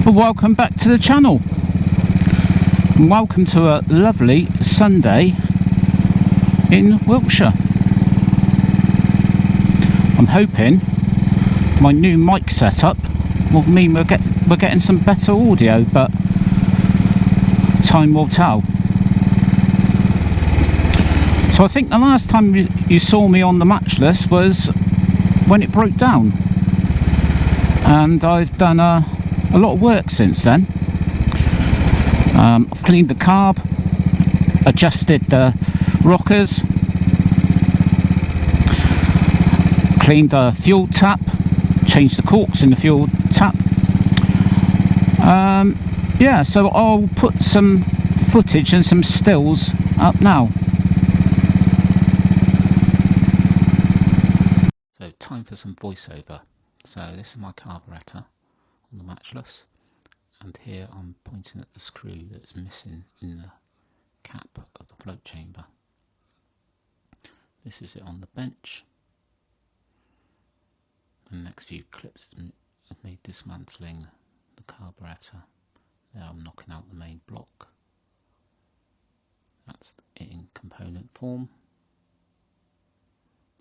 Well, welcome back to the channel and welcome to a lovely Sunday in Wiltshire. I'm hoping my new mic setup will mean we're getting some better audio, but time will tell. So I think the last time you saw me on the Matchless was when it broke down, and I've done a lot of work since then. I've cleaned the carb, adjusted the rockers, cleaned the fuel tap, changed the corks in the fuel tap. Yeah, so I'll put some footage and some stills up now. So time for some voiceover. So this is my carburettor on the Matchless, and here I'm pointing at the screw that's missing in the cap of the float chamber. This is it on the bench. The next few clips of me dismantling the carburettor. Now I'm knocking out the main block. That's it in component form.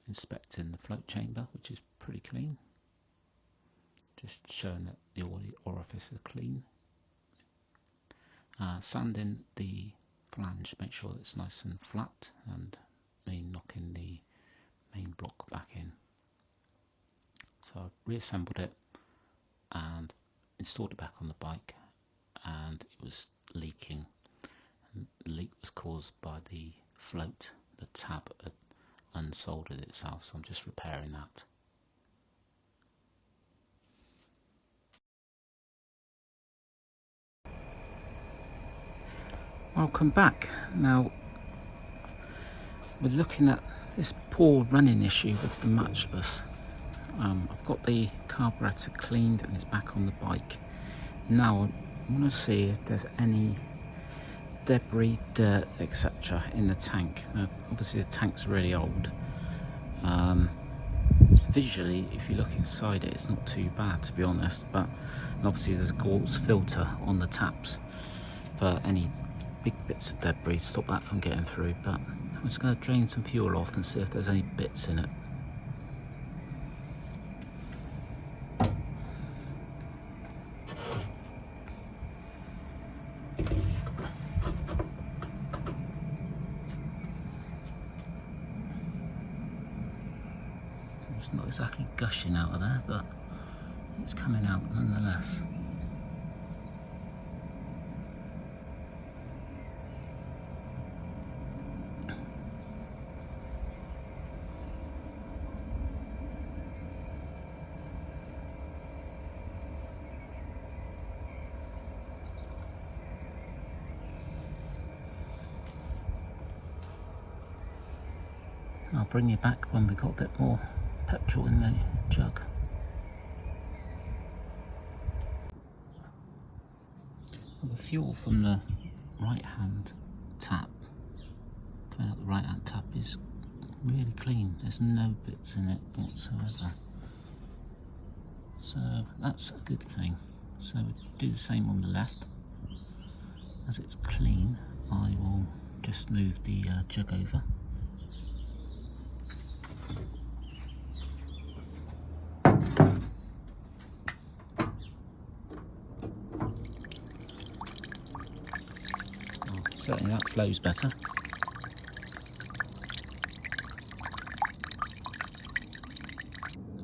Inspecting the float chamber, which is pretty clean. Just showing that the orifices are clean. Sanding the flange, make sure it's nice and flat, and me knocking the main block back in. So I reassembled it and installed it back on the bike, and it was leaking. And the leak was caused by the float. The tab had unsoldered itself, so I'm just repairing that. Welcome back. Now we're looking at this poor running issue with the Matchless. I've got the carburettor cleaned and it's back on the bike. Now I want to see if there's any debris, dirt, etc. in the tank. Now, obviously the tank's really old. It's visually, if you look inside it, it's not too bad, to be honest, but obviously there's a quartz filter on the taps for any big bits of debris, stop that from getting through. But I'm just going to drain some fuel off and see if there's any bits in it. It's not exactly gushing out of there, but it's coming out nonetheless. I'll bring you back when we've got a bit more petrol in the jug. Well, the fuel from the right hand tap, coming out the right hand tap, is really clean. There's no bits in it whatsoever. So that's a good thing. So we do the same on the left. As it's clean, I will just move the jug over. Certainly that flows better.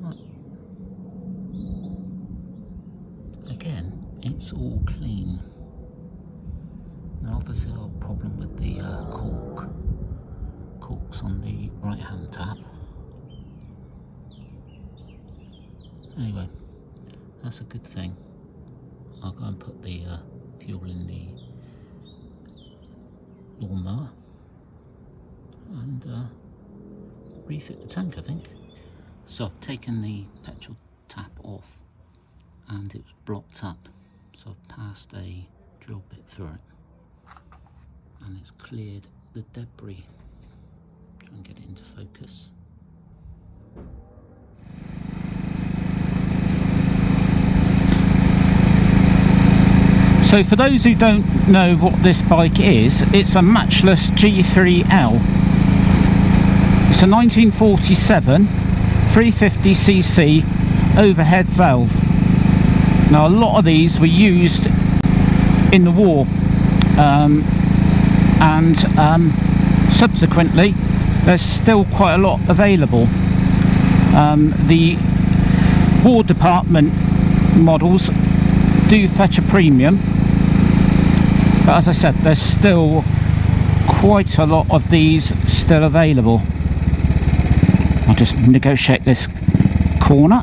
Right. Again, it's all clean. Now obviously I've got a problem with the corks on the right hand tap. Anyway, that's a good thing. I'll go and put the fuel in the lawnmower and refit the tank, I think. So I've taken the petrol tap off and it was blocked up, so I've passed a drill bit through it and it's cleared the debris. Try and get it into focus. So for those who don't know what this bike is, it's a Matchless G3L. It's a 1947 350cc overhead valve. Now a lot of these were used in the war, and subsequently there's still quite a lot available. The War Department models do fetch a premium, but as I said, there's still quite a lot of these still available. I'll just negotiate this corner.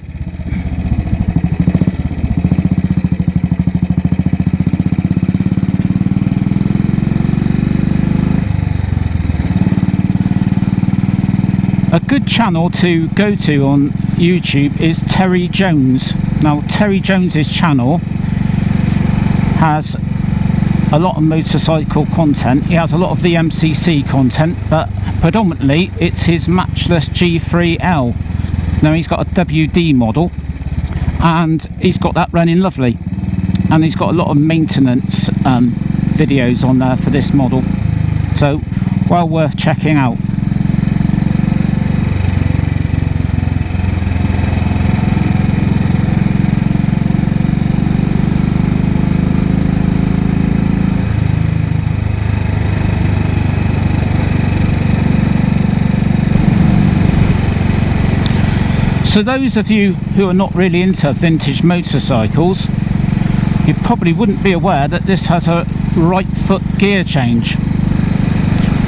A good channel to go to on YouTube is Terry Jones. Now Terry Jones's channel has a lot of motorcycle content. He has a lot of vmcc content, but predominantly it's his Matchless G3L. Now he's got a WD model and he's got that running lovely, and he's got a lot of maintenance videos on there for this model, so well worth checking out. So those of you who are not really into vintage motorcycles, you probably wouldn't be aware that this has a right foot gear change,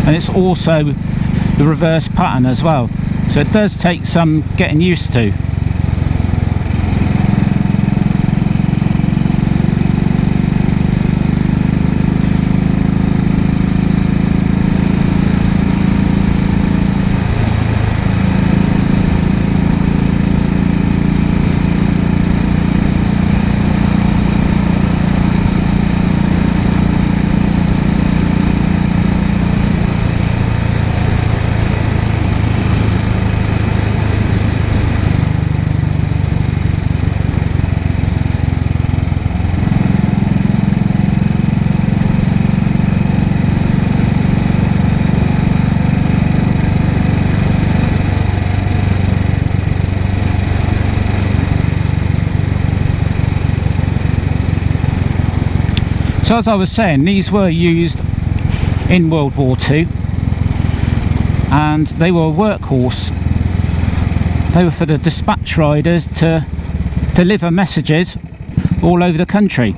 and it's also the reverse pattern as well, so it does take some getting used to. So as I was saying, these were used in World War II, and they were a workhorse. They were for the dispatch riders to deliver messages all over the country.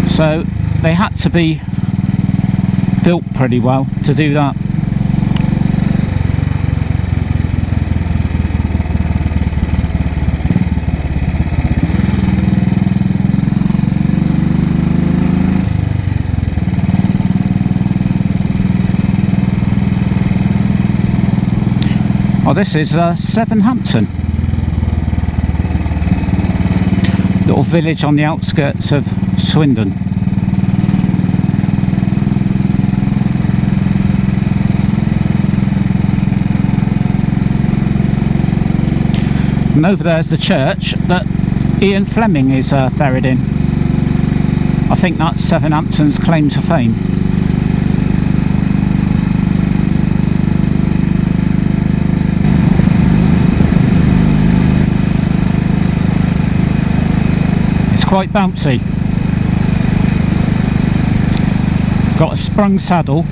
So they had to be built pretty well to do that. Oh, this is Southampton, little village on the outskirts of Swindon. And over there's the church that Ian Fleming is buried in. I think that's Southampton's claim to fame. Quite bouncy. Got a sprung saddle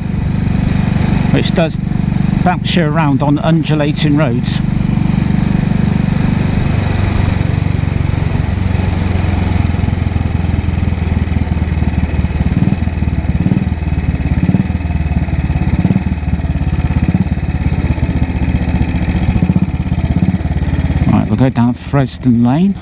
which does bounce you around on undulating roads. Right, we'll go down Fresden Lane.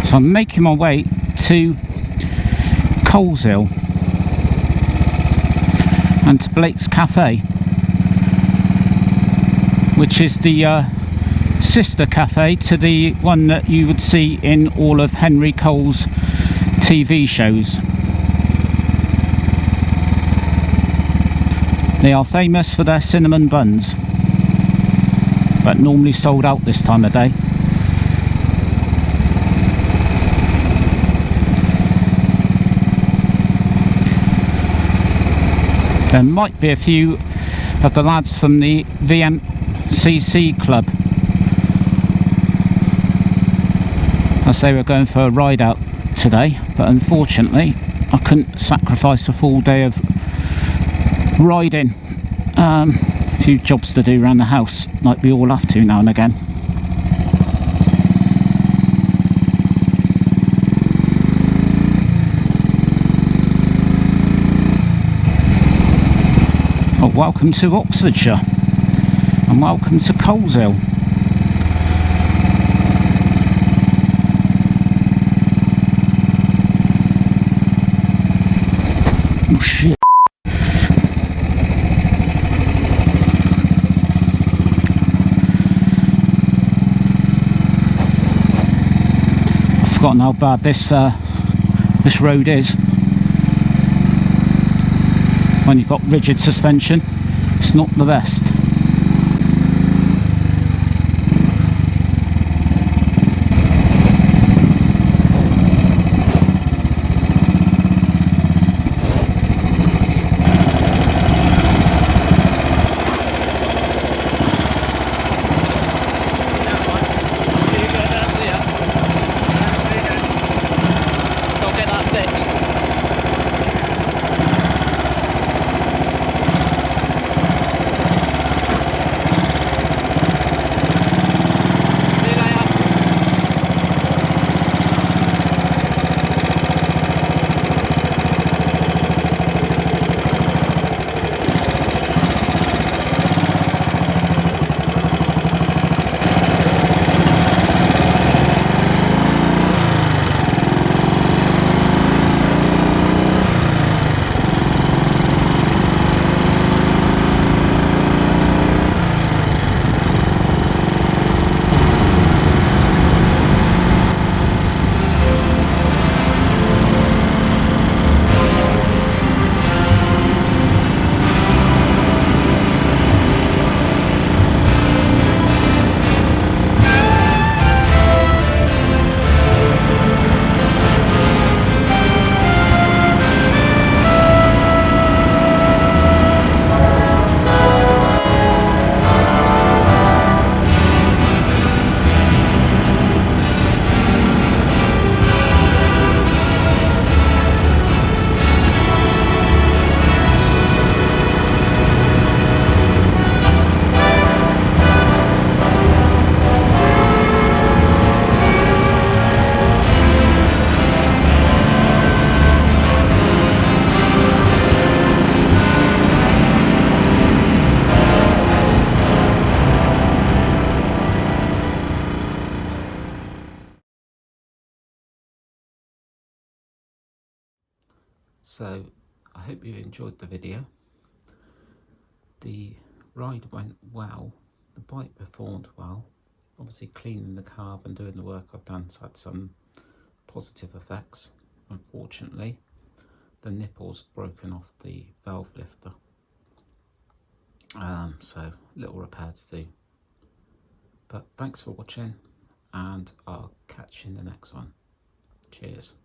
So I'm making my way to Coleshill. and to Blake's Cafe, which is the sister cafe to the one that you would see in all of Henry Cole's TV shows. They are famous for their cinnamon buns, but normally sold out this time of day. There might be a few of the lads from the vmcc club, as they were going for a ride out today, but unfortunately I couldn't sacrifice a full day of riding. A few jobs to do around the house, like we all have to now and again. Oh, welcome to Oxfordshire, and welcome to Coleshill. Oh shit. I've forgotten how bad this road is. When you've got rigid suspension, it's not the best. So I hope you enjoyed the video. The ride went well, the bike performed well. Obviously cleaning the carb and doing the work I've done has had some positive effects. Unfortunately, the nipple's broken off the valve lifter, so little repair to do. But thanks for watching, and I'll catch you in the next one. Cheers.